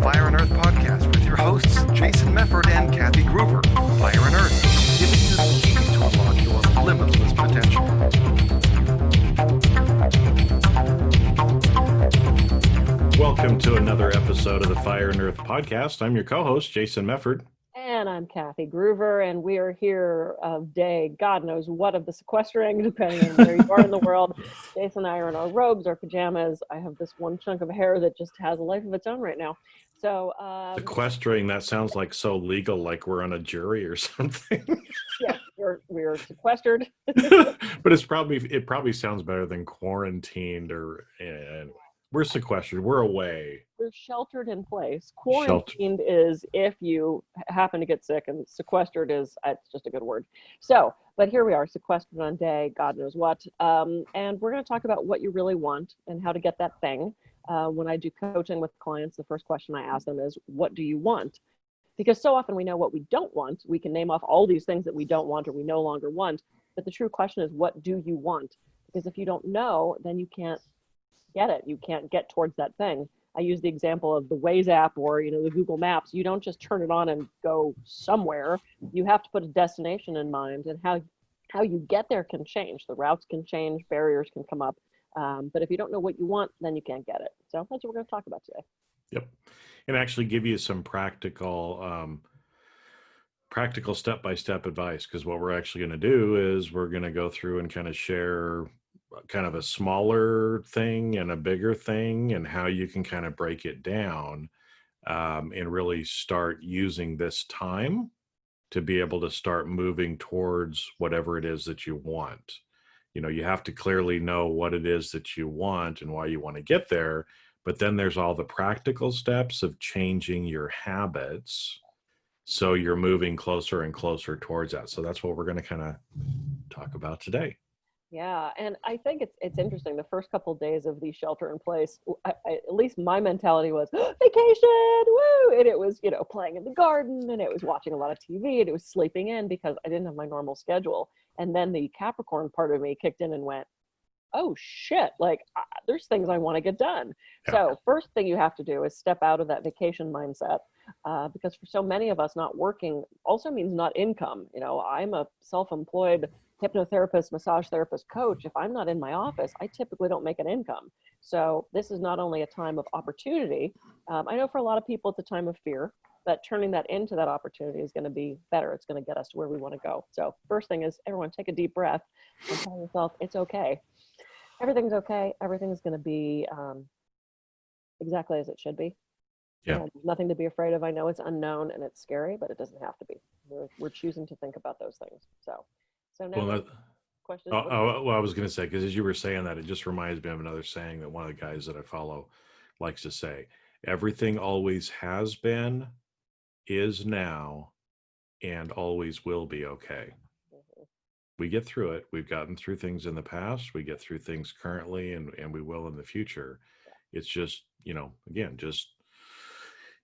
Fire and Earth podcast with your hosts, Jason Mefford and Kathy Gruver. Fire and Earth, giving you the keys to unlock your limitless potential. Welcome to another episode of the Fire and Earth podcast. I'm your co-host, Jason Mefford. And I'm Kathy Gruver, and we are here of day, God knows what, of the sequestering, depending on where you are in the world. Jason and I are in our robes, our pajamas. I have this one chunk of hair that just has a life of its own right now. So sequestering, that sounds like so legal, like we're on a jury or something. Yeah, we're sequestered. But it probably sounds better than quarantined or anyway. We're sequestered. We're away. We're sheltered in place. Quarantined is if you happen to get sick, and sequestered is, it's just a good word. So, but here we are, sequestered on day, God knows what. And we're going to talk about what you really want and how to get that thing. When I do coaching with clients, the first question I ask them is, what do you want? Because so often we know what we don't want. We can name off all these things that we don't want or we no longer want. But the true question is, what do you want? Because if you don't know, then you can't get it. You can't get towards that thing. I use the example of the Waze app or, the Google Maps. You don't just turn it on and go somewhere. You have to put a destination in mind, and how you get there can change. The routes can change, barriers can come up. But if you don't know what you want, then you can't get it. So that's what we're going to talk about today. Yep. And actually give you some practical step-by-step advice, because what we're actually going to do is we're going to go through and kind of share kind of a smaller thing and a bigger thing, and how you can kind of break it down and really start using this time to be able to start moving towards whatever it is that you want. You have to clearly know what it is that you want and why you want to get there, but then there's all the practical steps of changing your habits so you're moving closer and closer towards that. So that's what we're going to kind of talk about today. Yeah, and I think it's interesting. The first couple of days of the shelter in place, at least my mentality was vacation, woo! And it was, playing in the garden, and it was watching a lot of TV, and it was sleeping in because I didn't have my normal schedule. And then the Capricorn part of me kicked in and went, oh shit, there's things I want to get done. Yeah. So first thing you have to do is step out of that vacation mindset, because for so many of us, not working also means not income. I'm a self-employed hypnotherapist, massage therapist, coach. If I'm not in my office, I typically don't make an income. So this is not only a time of opportunity. I know for a lot of people, it's a time of fear, but turning that into that opportunity is going to be better. It's going to get us to where we want to go. So first thing is, everyone take a deep breath and tell yourself it's okay. Everything's okay. Everything's going to be exactly as it should be. Yeah. There's nothing to be afraid of. I know it's unknown and it's scary, but it doesn't have to be. We're choosing to think about those things. So now, question. Well, I was going to say, because as you were saying that, it just reminds me of another saying that one of the guys that I follow likes to say: everything always has been, is now, and always will be okay. Mm-hmm. We get through it. We've gotten through things in the past. We get through things currently, and we will in the future. Yeah. It's just, again, just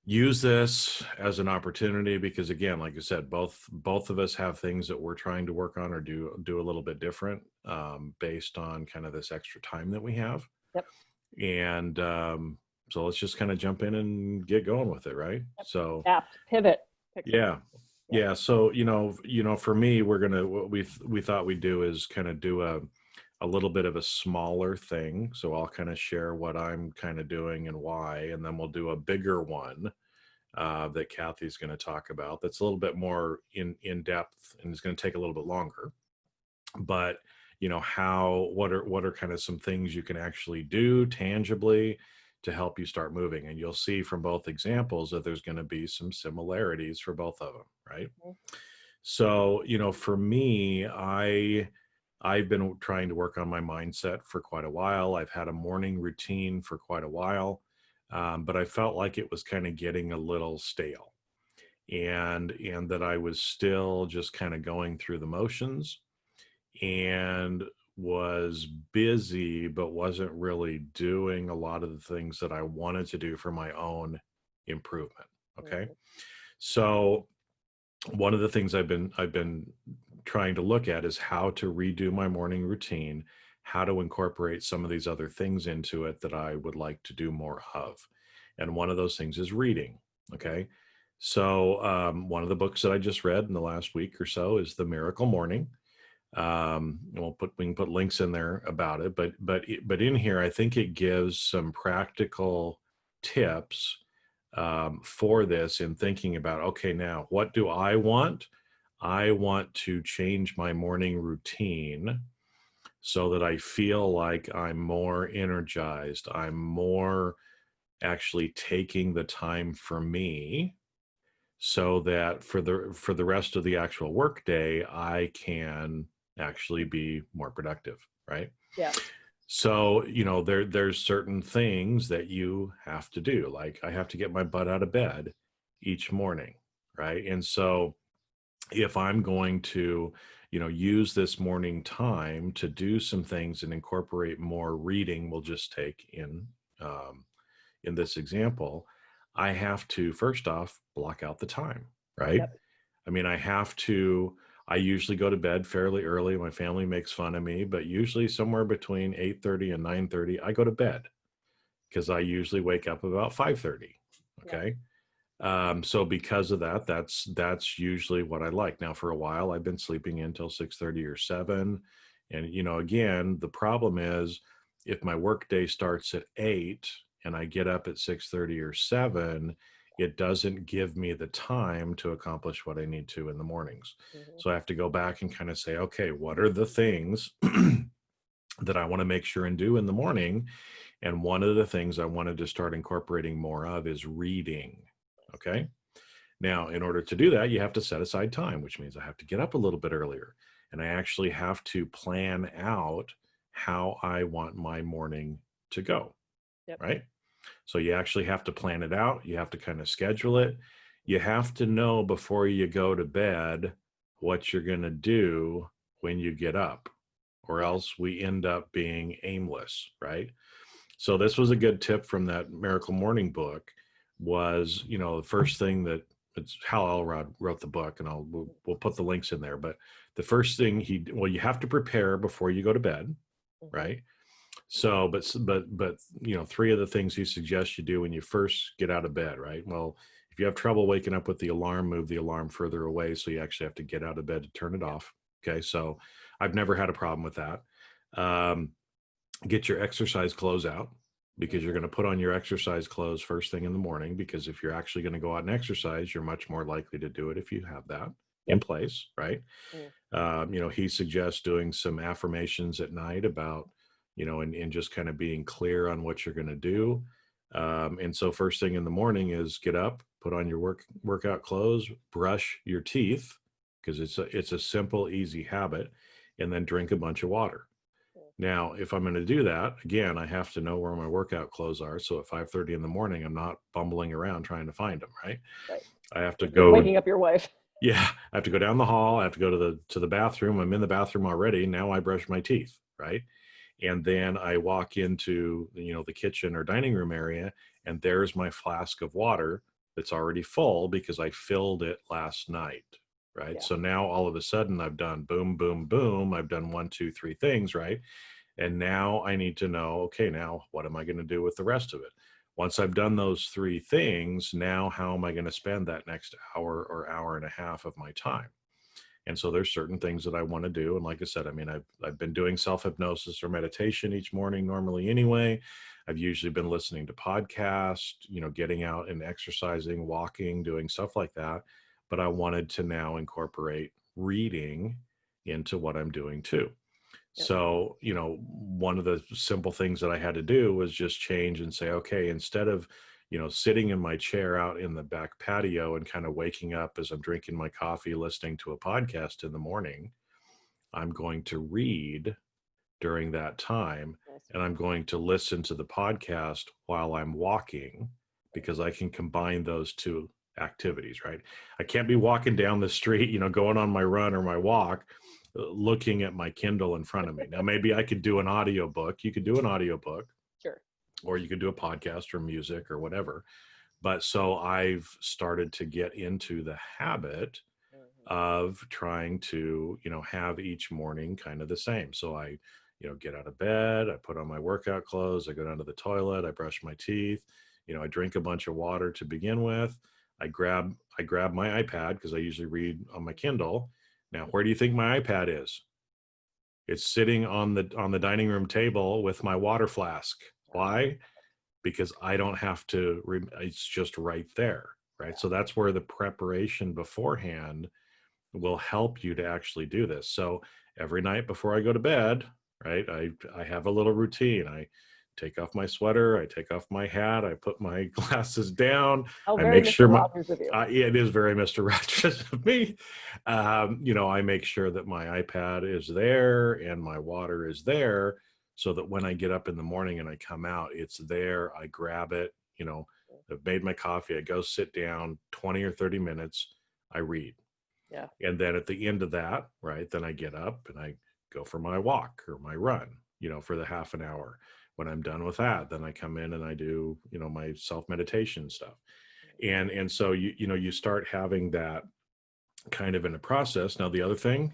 use this as an opportunity, because again, like you said, both of us have things that we're trying to work on or do a little bit different based on kind of this extra time that we have. Yep. And so let's just kind of jump in and get going with it, right? Yep. So pivot. Yeah. So for me, what we thought we'd do is kind of do a little bit of a smaller thing. So I'll kind of share what I'm kind of doing and why, and then we'll do a bigger one that Kathy's going to talk about. That's a little bit more in depth, and it's going to take a little bit longer. But what are kind of some things you can actually do tangibly to help you start moving? And you'll see from both examples that there's going to be some similarities for both of them, right? Mm-hmm. So for me, I've been trying to work on my mindset for quite a while. I've had a morning routine for quite a while, but I felt like it was kind of getting a little stale, and that I was still just kind of going through the motions and was busy, but wasn't really doing a lot of the things that I wanted to do for my own improvement. Okay. Mm-hmm. So one of the things I've been trying to look at is how to redo my morning routine, how to incorporate some of these other things into it that I would like to do more of. And one of those things is reading. Okay. So one of the books that I just read in the last week or so is The Miracle Morning. We can put links in there about it, but in here, I think it gives some practical tips for this in thinking about, okay, now what do I want? I want to change my morning routine so that I feel like I'm more energized. I'm more actually taking the time for me so that for the rest of the actual workday, I can actually be more productive, right? Yeah. So, there's certain things that you have to do. Like I have to get my butt out of bed each morning, right? And so if I'm going to, use this morning time to do some things and incorporate more reading, we'll just take in this example, I have to first off block out the time, right? Yep. I mean, I usually go to bed fairly early. My family makes fun of me, but usually somewhere between 8:30 and 9:30, I go to bed because I usually wake up about 5:30. Okay. So because of that, that's usually what I like. Now, for a while, I've been sleeping in till 6:30 or 7. And, again, the problem is if my workday starts at 8 and I get up at 6:30 or 7, it doesn't give me the time to accomplish what I need to in the mornings. Mhm. So I have to go back and kind of say, okay, what are the things that I want to make sure and do in the morning? And one of the things I wanted to start incorporating more of is reading. Okay. Now, in order to do that, you have to set aside time, which means I have to get up a little bit earlier. And I actually have to plan out how I want my morning to go. Yep. Right. So you actually have to plan it out. You have to kind of schedule it. You have to know before you go to bed what you're going to do when you get up, or else we end up being aimless. Right. So this was a good tip from that Miracle Morning book was, the first thing that it's Hal Elrod wrote the book, and we'll put the links in there. But the first thing you have to prepare before you go to bed, Mhm. right? So, but three of the things he suggests you do when you first get out of bed, right? Well, if you have trouble waking up with the alarm, move the alarm further away, so you actually have to get out of bed to turn it off. Okay, so I've never had a problem with that. Get your exercise clothes out because you're going to put on your exercise clothes first thing in the morning, because if you're actually going to go out and exercise, you're much more likely to do it if you have that in place, right? He suggests doing some affirmations at night about, and just kind of being clear on what you're going to do. And so first thing in the morning is get up, put on your workout clothes, brush your teeth, because it's a simple, easy habit, and then drink a bunch of water. Now, if I'm going to do that, again, I have to know where my workout clothes are. So at 5:30 in the morning, I'm not bumbling around trying to find them, right? Right. I have to You're go. waking up your wife. Yeah, I have to go down the hall. I have to go to the bathroom. I'm in the bathroom already. Now I brush my teeth, right? And then I walk into, the kitchen or dining room area, and there's my flask of water that's already full because I filled it last night, right? Yeah. So now all of a sudden I've done boom, boom, boom. I've done 1, 2, 3 things, right? And now I need to know, okay, now what am I going to do with the rest of it? Once I've done those 3 things, now how am I going to spend that next hour or hour and a half of my time? And so there's certain things that I want to do. And like I said, I mean, I've been doing self-hypnosis or meditation each morning normally anyway. I've usually been listening to podcasts, getting out and exercising, walking, doing stuff like that. But I wanted to now incorporate reading into what I'm doing too. Yep. So, one of the simple things that I had to do was just change and say, okay, instead of, sitting in my chair out in the back patio and kind of waking up as I'm drinking my coffee, listening to a podcast in the morning, I'm going to read during that time. Nice. And I'm going to listen to the podcast while I'm walking, because I can combine those two activities, right? I can't be walking down the street, going on my run or my walk, looking at my Kindle in front of me. Now, maybe I could do an audiobook. You could do an audiobook, Sure. or you could do a podcast or music or whatever. But so I've started to get into the habit of trying to, have each morning kind of the same. So I, get out of bed, I put on my workout clothes, I go down to the toilet, I brush my teeth, I drink a bunch of water to begin with. I grab my iPad because I usually read on my Kindle. Now, where do you think my iPad is? It's sitting on the dining room table with my water flask. Why? Because I don't have to, it's just right there, right? So that's where the preparation beforehand will help you to actually do this. So every night before I go to bed, right, I have a little routine. I take off my sweater, I take off my hat, I put my glasses down, Oh, I very make sure Mr. Rogers of you. yeah, it is very Mr. Rogers of me. I make sure that my iPad is there and my water is there, so that when I get up in the morning and I come out, it's there. I grab it, I've made my coffee, I go sit down, 20 or 30 minutes, I read. Yeah. And then at the end of that, right, then I get up and I go for my walk or my run, for the half an hour. When I'm done with that, then I come in and I do, my self-meditation stuff. And so you start having that kind of in a process. Now, the other thing,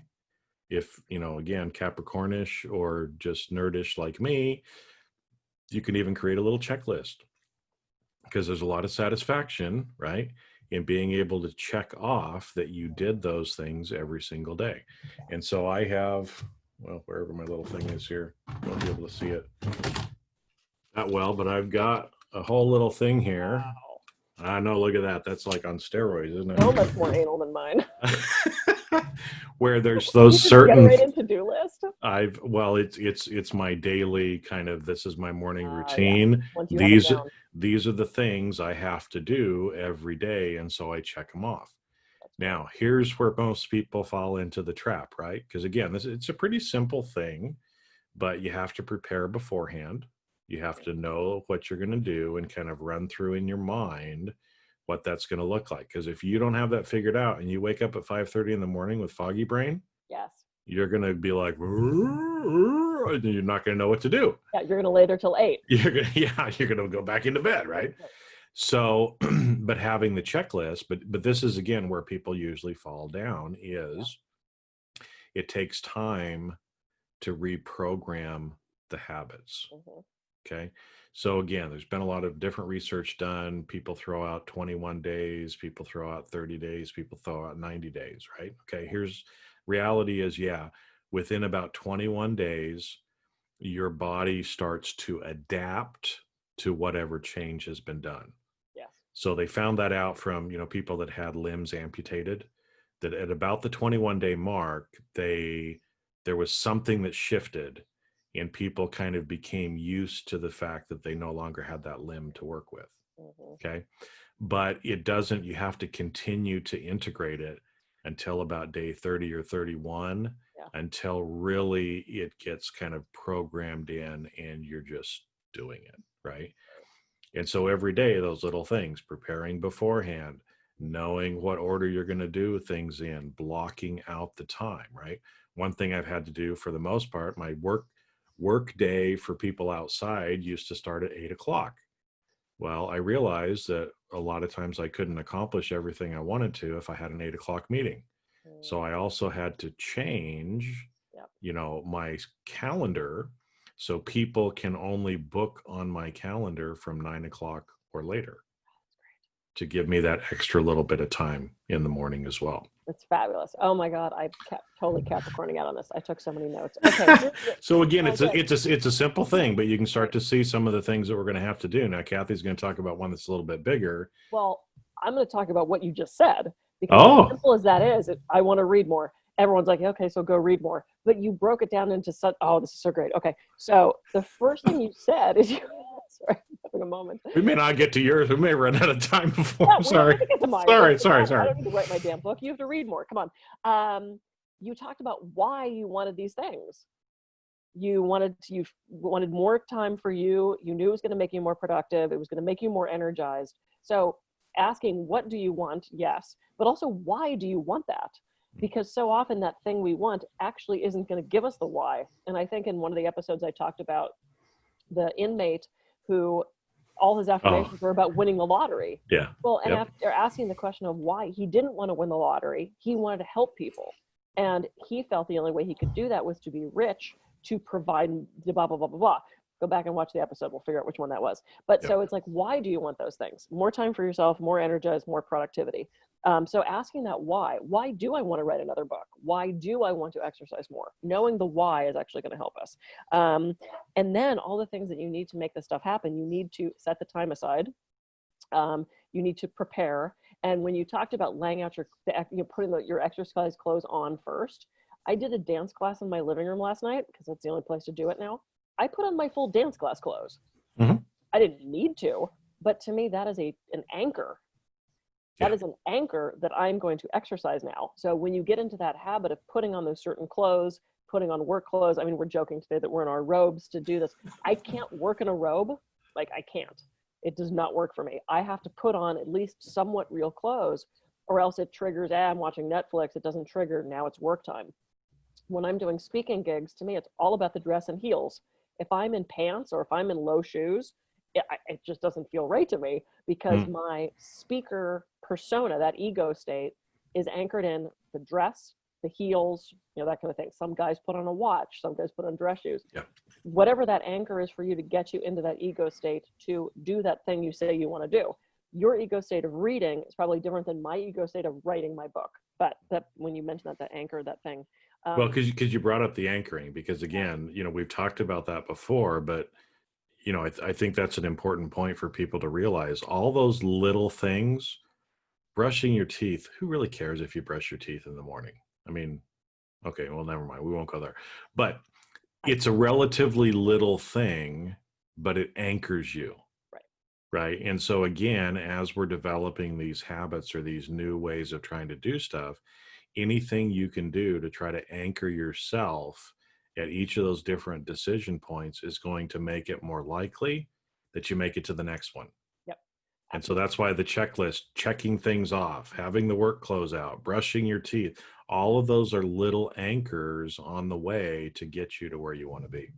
if, again, Capricornish or just nerdish like me, you can even create a little checklist, because there's a lot of satisfaction, right, in being able to check off that you did those things every single day. And so I have, well, wherever my little thing is here, you won't be able to see it that well, but I've got a whole little thing here. Wow. I know, look at that. That's like on steroids, isn't it? So much more anal than mine. Where there's those You certain generate a to-do list. It's my daily kind of, this is my morning Yeah. routine. Once you have it down. These are the things I have to do every day, and so I check them off. Now, here's where most people fall into the trap, right? Because again, it's a pretty simple thing, but you have to prepare beforehand. You have to know what you're going to do and kind of run through in your mind what that's going to look like. Because if you don't have that figured out and you wake up at 5:30 in the morning with foggy brain, Yes. you're going to be like, and you're not going to know what to do. Yeah, you're going to lay there till 8. You're going to go back into bed, right? So, but having the checklist, but this is again where people usually fall down is it takes time to reprogram the habits. Mm-hmm. Okay. So again, there's been a lot of different research done. People throw out 21 days, people throw out 30 days, people throw out 90 days, right? Okay. Here's reality is, within about 21 days, your body starts to adapt to whatever change has been done. Yes. So they found that out from, people that had limbs amputated, that at about the 21-day mark, there was something that shifted, and people kind of became used to the fact that they no longer had that limb to work with. Mm-hmm. Okay. But it doesn't, you have to continue to integrate it until about day 30 or 31, until really it gets kind of programmed in and you're just doing it. Right. And so every day, those little things, preparing beforehand, knowing what order you're going to do things in, blocking out the time. Right. One thing I've had to do for the most part, my work day for people outside used to start at 8:00. Well, I realized that a lot of times I couldn't accomplish everything I wanted to if I had an 8:00 meeting. So I also had to change, my calendar, so people can only book on my calendar from 9:00 or later, to give me that extra little bit of time in the morning as well. It's fabulous. Oh my God, I kept totally Capricorning out on this. I took so many notes. Okay. So again, it's a simple thing, but you can start to see some of the things that we're going to have to do. Now, Kathy's going to talk about one that's a little bit bigger. Well, I'm going to talk about what you just said, because as simple as that is, I want to read more. Everyone's like, okay, so go read more. But you broke it down into such, this is so great. Okay. So the first thing you said is sorry, I'm having a moment. We may not get to yours. We may run out of time before. Yeah, I'm sorry. Sorry. I don't need to write my damn book. You have to read more. Come on. You talked about why you wanted these things. You wanted more time for you. You knew it was going to make you more productive. It was going to make you more energized. So asking, what do you want? Yes. But also, why do you want that? Because so often that thing we want actually isn't going to give us the why. And I think in one of the episodes I talked about the inmate who all his affirmations were about winning the lottery. Yeah. Well, and after asking the question of why he didn't want to win the lottery, he wanted to help people. And he felt the only way he could do that was to be rich, to provide blah, blah, blah, blah, blah. Go back and watch the episode. We'll figure out which one that was. But Yep. so it's like, why do you want those things? More time for yourself, more energized, more productivity. So asking that why do I want to write another book? Why do I want to exercise more? Knowing the why is actually going to help us. And then all the things that you need to make this stuff happen, you need to set the time aside. You need to prepare. And when you talked about laying out putting your exercise clothes on first, I did a dance class in my living room last night because that's the only place to do it now. I put on my full dance class clothes. Mm-hmm. I didn't need to, but to me, that is an anchor. That is an anchor that I'm going to exercise now. So when you get into that habit of putting on those certain clothes, putting on work clothes, I mean, we're joking today that we're in our robes to do this. I can't work in a robe. Like, I can't. It does not work for me. I have to put on at least somewhat real clothes, or else it triggers, I'm watching Netflix. It doesn't trigger, now it's work time. When I'm doing speaking gigs, to me, it's all about the dress and heels. If I'm in pants or if I'm in low shoes, it just doesn't feel right to me, because my speaker persona, that ego state, is anchored in the dress, the heels, that kind of thing. Some guys put on a watch, some guys put on dress shoes. Yeah. Whatever that anchor is for you to get you into that ego state to do that thing you say you want to do. Your ego state of reading is probably different than my ego state of writing my book. But that, when you mentioned that anchor, that thing. Well, because you brought up the anchoring, because again, we've talked about that before, but I think that's an important point for people to realize. All those little things, brushing your teeth, who really cares if you brush your teeth in the morning? I mean, okay, well, never mind. We won't go there. But it's a relatively little thing, but it anchors you. Right. And so again, as we're developing these habits or these new ways of trying to do stuff, anything you can do to try to anchor yourself at each of those different decision points is going to make it more likely that you make it to the next one. Yep. And so that's why the checklist, checking things off, having the work clothes out, brushing your teeth, all of those are little anchors on the way to get you to where you want to be.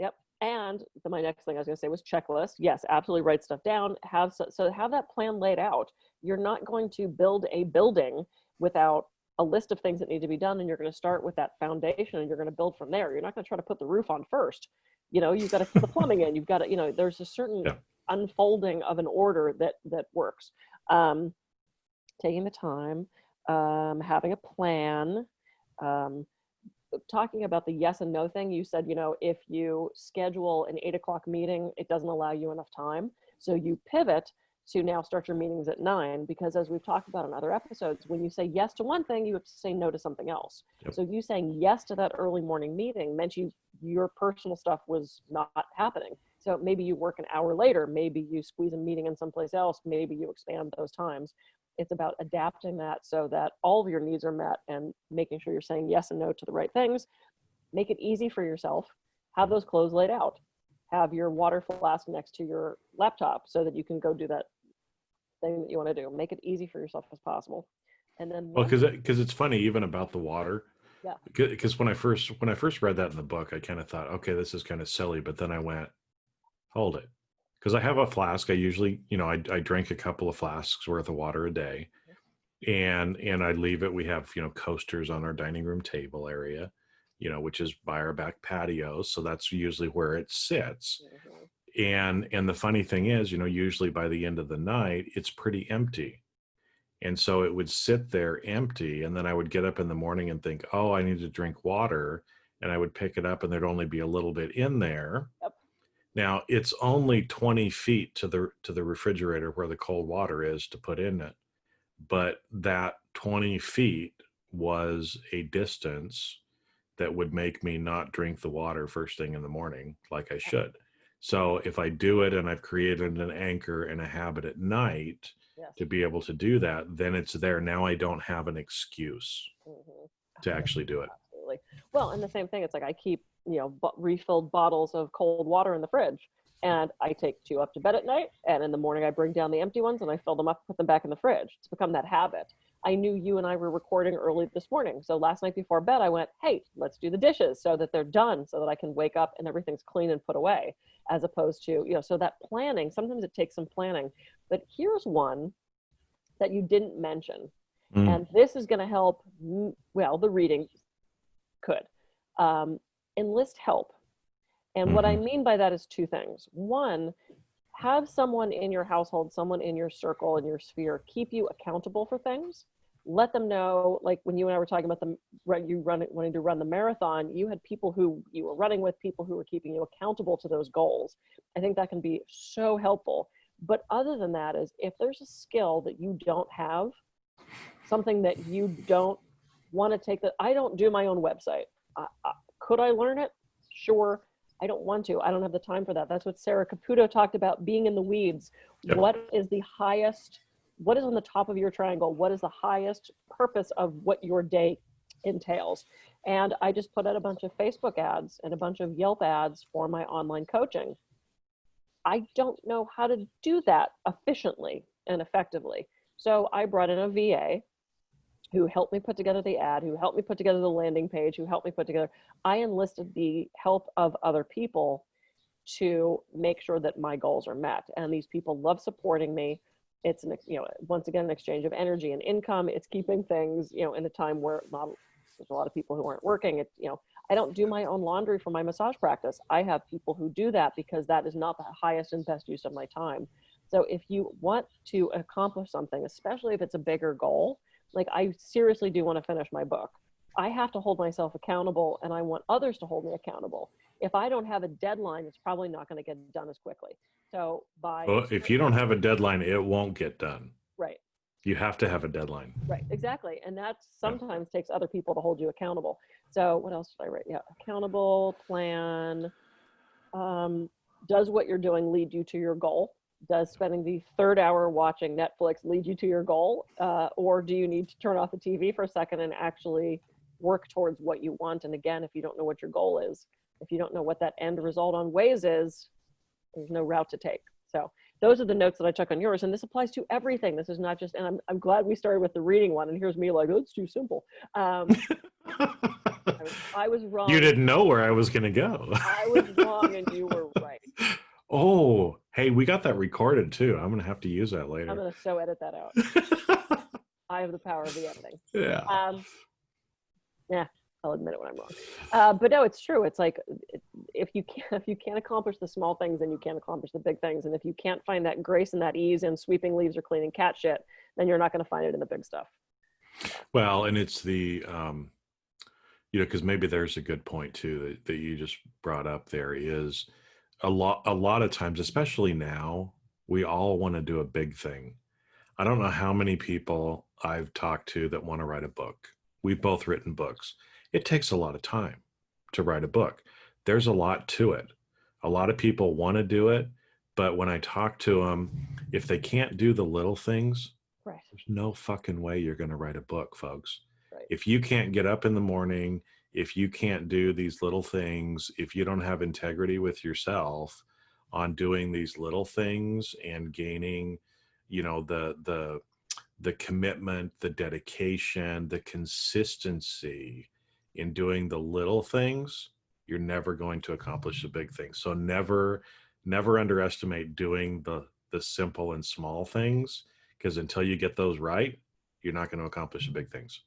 Yep. And my next thing I was going to say was checklist. Yes, absolutely. Write stuff down. Have that plan laid out. You're not going to build a building without a list of things that need to be done, and you're going to start with that foundation and you're going to build from there. You're not going to try to put the roof on first. You've got to put the plumbing in. You've got to, there's a certain unfolding of an order that works. Taking the time, having a plan, talking about the yes and no thing. You said, if you schedule an 8 o'clock meeting, it doesn't allow you enough time. So you pivot to now start your meetings at 9, because as we've talked about in other episodes, when you say yes to one thing, you have to say no to something else. Yep. So you saying yes to that early morning meeting meant your personal stuff was not happening. So maybe you work an hour later, maybe you squeeze a meeting in someplace else, maybe you expand those times. It's about adapting that so that all of your needs are met and making sure you're saying yes and no to the right things. Make it easy for yourself. Have those clothes laid out. Have your water flask next to your laptop so that you can go do that thing that you want to do. Make it easy for yourself as possible. And then because it's funny, even about the water. Yeah. Because when I first read that in the book, I kind of thought, okay, this is kind of silly. But then I went, hold it. Because I have a flask. I usually, I drink a couple of flasks worth of water a day. And I leave it. We have, coasters on our dining room table area, which is by our back patio. So that's usually where it sits. Mm-hmm. And the funny thing is, usually by the end of the night, it's pretty empty. And so it would sit there empty. And then I would get up in the morning and think, oh, I need to drink water. And I would pick it up and there'd only be a little bit in there. Yep. Now it's only 20 feet to the refrigerator where the cold water is to put in it. But that 20 feet was a distance that would make me not drink the water first thing in the morning like I should. So if I do it and I've created an anchor and a habit at night to be able to do that, then it's there. Now I don't have an excuse to actually do it. Absolutely. Well, and the same thing, it's like I keep, refilled bottles of cold water in the fridge, and I take 2 up to bed at night, and in the morning I bring down the empty ones and I fill them up, put them back in the fridge. It's become that habit. I knew you and I were recording early this morning. So last night before bed, I went, hey, let's do the dishes so that they're done, so that I can wake up and everything's clean and put away, as opposed to, so that planning, sometimes it takes some planning. But here's one that you didn't mention. And this is going to help, the reading could. Enlist help. And what I mean by that is two things. One, have someone in your household, someone in your circle, in your sphere, keep you accountable for things. Let them know, like when you and I were talking about wanting to run the marathon, you had people who you were running with, people who were keeping you accountable to those goals. I think that can be so helpful. But other than that is, if there's a skill that you don't have, something that you don't want to take, that I don't do my own website. Could I learn it? Sure. I don't want to. I don't have the time for that. That's what Sarah Caputo talked about, being in the weeds. Yep. What is on the top of your triangle? What is the highest purpose of what your day entails? And I just put out a bunch of Facebook ads and a bunch of Yelp ads for my online coaching. I don't know how to do that efficiently and effectively. So I brought in a VA who helped me put together the ad, who helped me put together the landing page, who helped me put together. I enlisted the help of other people to make sure that my goals are met. And these people love supporting me. It's once again, an exchange of energy and income. It's keeping things, in a time where there's a lot of people who aren't working. I don't do my own laundry for my massage practice. I have people who do that because that is not the highest and best use of my time. So if you want to accomplish something, especially if it's a bigger goal, like I seriously do want to finish my book, I have to hold myself accountable, and I want others to hold me accountable. If I don't have a deadline, it's probably not going to get done as quickly. So if you don't have a deadline, it won't get done. Right. You have to have a deadline. Right, exactly. And that sometimes takes other people to hold you accountable. So what else did I write? Yeah, accountable, plan. Does what you're doing lead you to your goal? Does spending the third hour watching Netflix lead you to your goal? Or do you need to turn off the TV for a second and actually work towards what you want? And again, if you don't know what your goal is, if you don't know what that end result on Waze is, there's no route to take. So those are the notes that I took on yours. And this applies to everything. This is not just, and I'm glad we started with the reading one. And here's me like, oh, it's too simple. I was wrong. You didn't know where I was going to go. I was wrong and you were right. Oh, hey, we got that recorded too. I'm going to have to use that later. I'm going to so edit that out. I have the power of the editing. Yeah. Yeah, I'll admit it when I'm wrong. But no, it's true. It's like, if you can't accomplish the small things, then you can't accomplish the big things. And if you can't find that grace and that ease in sweeping leaves or cleaning cat shit, then you're not going to find it in the big stuff. Well, and it's the, because maybe there's a good point too that you just brought up. There is a lot of times, especially now, we all want to do a big thing. I don't know how many people I've talked to that want to write a book. We've both written books. It takes a lot of time to write a book. There's a lot to it. A lot of people want to do it, but when I talk to them, if they can't do the little things, right, there's no fucking way you're going to write a book, folks. Right. If you can't get up in the morning, if you can't do these little things, if you don't have integrity with yourself on doing these little things and gaining, the commitment, the dedication, the consistency in doing the little things, you're never going to accomplish the big things. So never underestimate doing the simple and small things, because until you get those right, you're not going to accomplish the big things.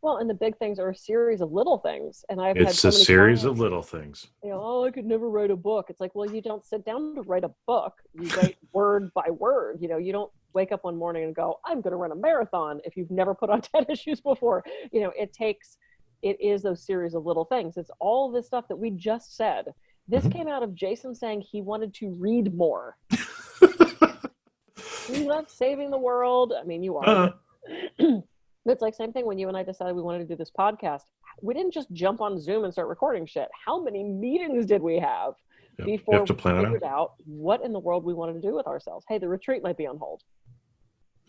Well, and the big things are a series of little things. And It's a series of little things. I could never write a book. It's like, well, you don't sit down to write a book. You write word by word. You don't wake up one morning and go, I'm going to run a marathon if you've never put on 10 issues before. It is those series of little things. It's all this stuff that we just said. This came out of Jason saying he wanted to read more. He's not saving the world. I mean, you are. It's like same thing when you and I decided we wanted to do this podcast. We didn't just jump on Zoom and start recording shit. How many meetings did we have before we figured out what in the world we wanted to do with ourselves? Hey, the retreat might be on hold.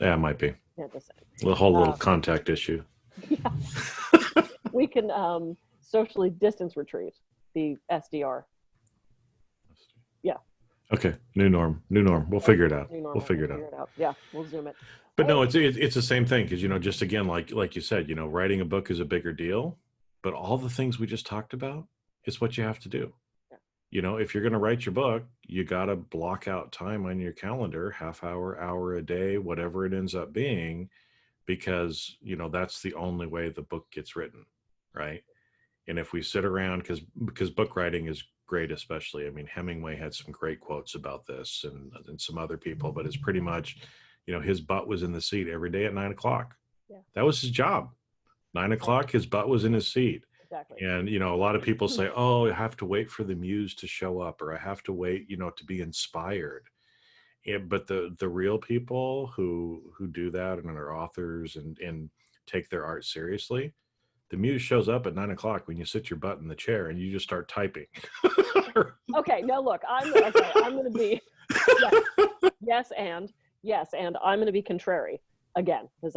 Yeah, it might be. Yeah, just saying. The whole little contact issue. Yeah. We can socially distance retreat, the SDR. Yeah. Okay. New norm. We'll figure it out. We'll figure it out. Yeah, we'll Zoom it. But no, it's the same thing, because just again, like you said, writing a book is a bigger deal, but all the things we just talked about is what you have to do. Yeah. If you're going to write your book, you got to block out time on your calendar, half hour a day, whatever it ends up being, because that's the only way the book gets written, right? And if we sit around, because book writing is great, especially. I mean, Hemingway had some great quotes about this, and some other people, but it's pretty much, his butt was in the seat every day at 9 o'clock. Yeah. That was his job. 9 o'clock, his butt was in his seat. Exactly. And, a lot of people say, oh, I have to wait for the muse to show up, or I have to wait, to be inspired. But the real people who do that and are authors and take their art seriously, the muse shows up at 9 o'clock when you sit your butt in the chair and you just start typing. Okay, now look, I'm going to be yes, and I'm going to be contrary again because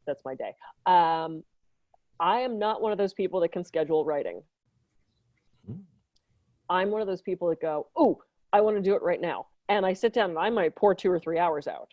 that's my day. I am not one of those people that can schedule writing. I'm one of those people that go, oh, I want to do it right now. And I sit down and I might pour 2 or 3 hours out.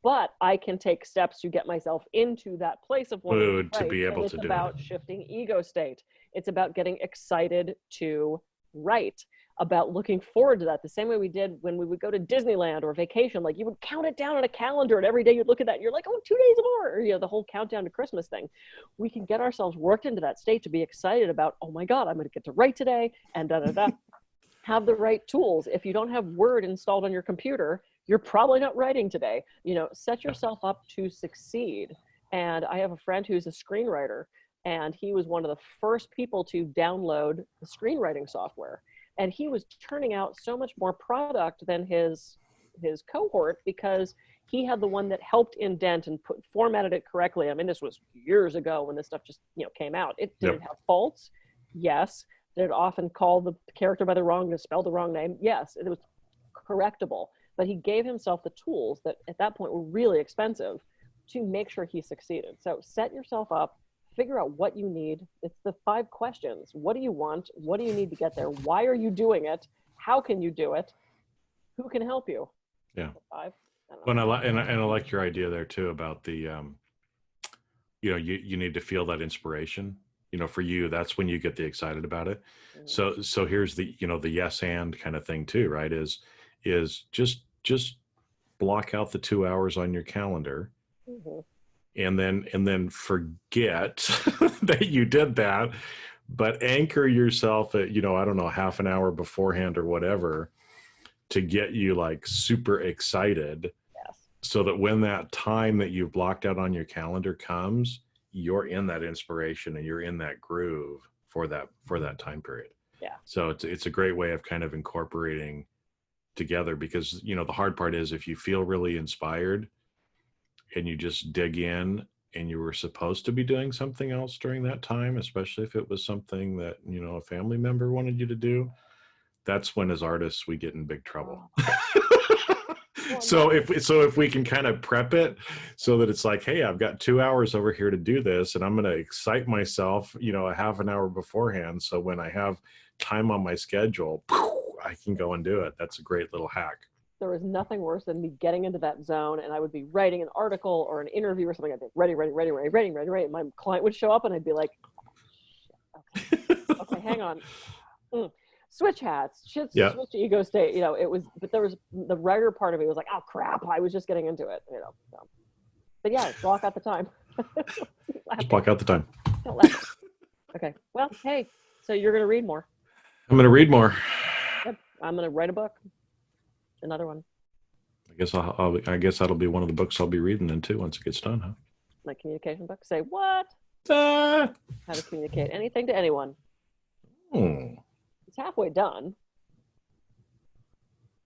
But I can take steps to get myself into that place of wanting to be able to do it. It's about shifting ego state. It's about getting excited to write, about looking forward to that. The same way we did when we would go to Disneyland or vacation, like you would count it down on a calendar and every day you'd look at that and you're like, oh, 2 days more, or, the whole countdown to Christmas thing. We can get ourselves worked into that state to be excited about, oh my God, I'm going to get to write today and da-da-da. Have the right tools. If you don't have Word installed on your computer, you're probably not writing today. Set yourself up to succeed. And I have a friend who's a screenwriter, and he was one of the first people to download the screenwriting software. And he was turning out so much more product than his cohort because he had the one that helped indent and formatted it correctly. I mean, this was years ago when this stuff just came out. It didn't have faults. Yes. Did it often call the character by spell the wrong name? Yes. It was correctable. But he gave himself the tools that at that point were really expensive to make sure he succeeded. So set yourself up, figure out what you need. It's the 5 questions. What do you want? What do you need to get there? Why are you doing it? How can you do it? Who can help you? Yeah. 5. Well, I like your idea there too about the, you need to feel that inspiration. For you, that's when you get the excited about it. Mm-hmm. So here's the, the yes and kind of thing too, right? Is just block out the 2 hours on your calendar. Mm-hmm. And then forget that you did that, but anchor yourself at, I don't know, half an hour beforehand or whatever to get you like super excited. Yes. So that when that time that you've blocked out on your calendar comes, you're in that inspiration and you're in that groove for that time period. Yeah. So it's a great way of kind of incorporating together because, the hard part is if you feel really inspired and you just dig in and you were supposed to be doing something else during that time, especially if it was something that, a family member wanted you to do, that's when as artists we get in big trouble. So if we can kind of prep it so that it's like, hey, I've got 2 hours over here to do this and I'm going to excite myself, a half an hour beforehand. So when I have time on my schedule, I can go and do it. That's a great little hack. There was nothing worse than me getting into that zone and I would be writing an article or an interview or something. I'd be ready. And my client would show up and I'd be like, oh, shit, okay, hang on. Switch hats, switch ego state, it was, but there was the writer part of me was like, oh crap, I was just getting into it, so. But yeah, block out the time. Just block out the time. Don't laugh. Okay, well, hey, so you're going to read more. I'm going to read more. Yep. I'm going to write a book. Another one. I guess that'll be one of the books I'll be reading then too once it gets done, huh? My communication book. Say what? How to communicate anything to anyone. It's halfway done.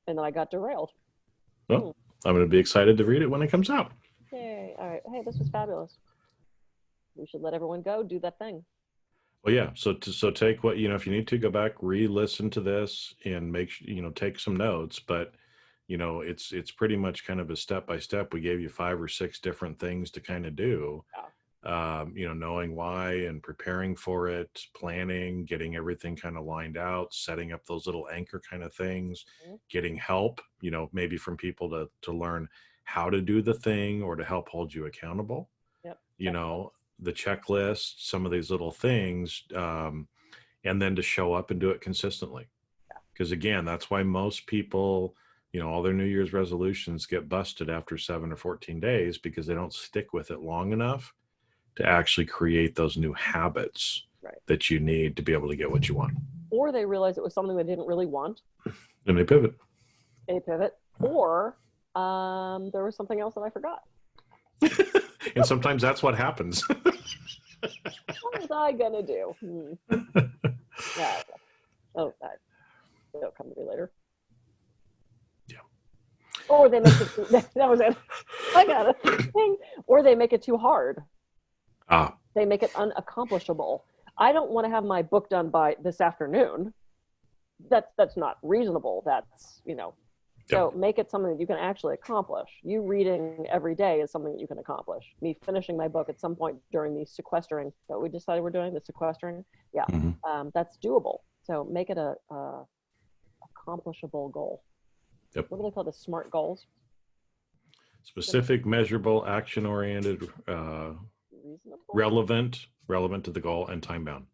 And then I got derailed. Well, I'm going to be excited to read it when it comes out. Yay. All right. Hey, this was fabulous. We should let everyone go do that thing. Well, yeah. So take what, if you need to go back, re-listen to this and make, take some notes, but it's pretty much kind of a step-by-step. We gave you 5 or 6 different things to kind of do. Yeah. Knowing why and preparing for it, planning, getting everything kind of lined out, setting up those little anchor kind of things, getting help, maybe from people to learn how to do the thing or to help hold you accountable. Yep. The checklist, some of these little things, and then to show up and do it consistently. Because again, that's why most people, all their New Year's resolutions get busted after 7 or 14 days because they don't stick with it long enough to actually create those new habits that you need to be able to get what you want. or they realize it was something they didn't really want. And they pivot. Or there was something else that I forgot. And sometimes that's what happens. What was I gonna do? Yeah. Oh, that'll come to me later. Yeah. Or they make it. That was it. I got it. Or they make it too hard. They make it unaccomplishable. I don't want to have my book done by this afternoon. That's not reasonable. That's, so make it something that you can actually accomplish. You reading every day is something that you can accomplish. Me finishing my book at some point during the sequestering that we decided we're doing, the sequestering, that's doable. So make it a accomplishable goal. Yep. What do they call the SMART goals? Specific, measurable, action-oriented, relevant to the goal, and time-bound.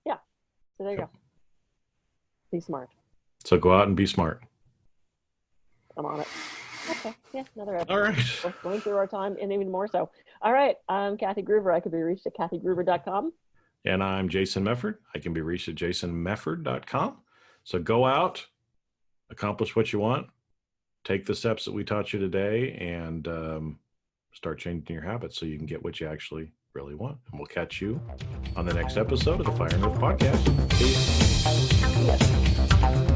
Yeah. So there you go. Be smart. So go out and be smart. I'm on it. Okay. Yeah, another episode. All right. We're going through our time and even more so. All right. I'm Kathy Gruver. I could be reached at kathygruver.com. And I'm Jason Mefford. I can be reached at jasonmefford.com. So go out, accomplish what you want, take the steps that we taught you today, and start changing your habits so you can get what you actually really want. And we'll catch you on the next episode of the Fire and Earth Podcast. Peace. Yes.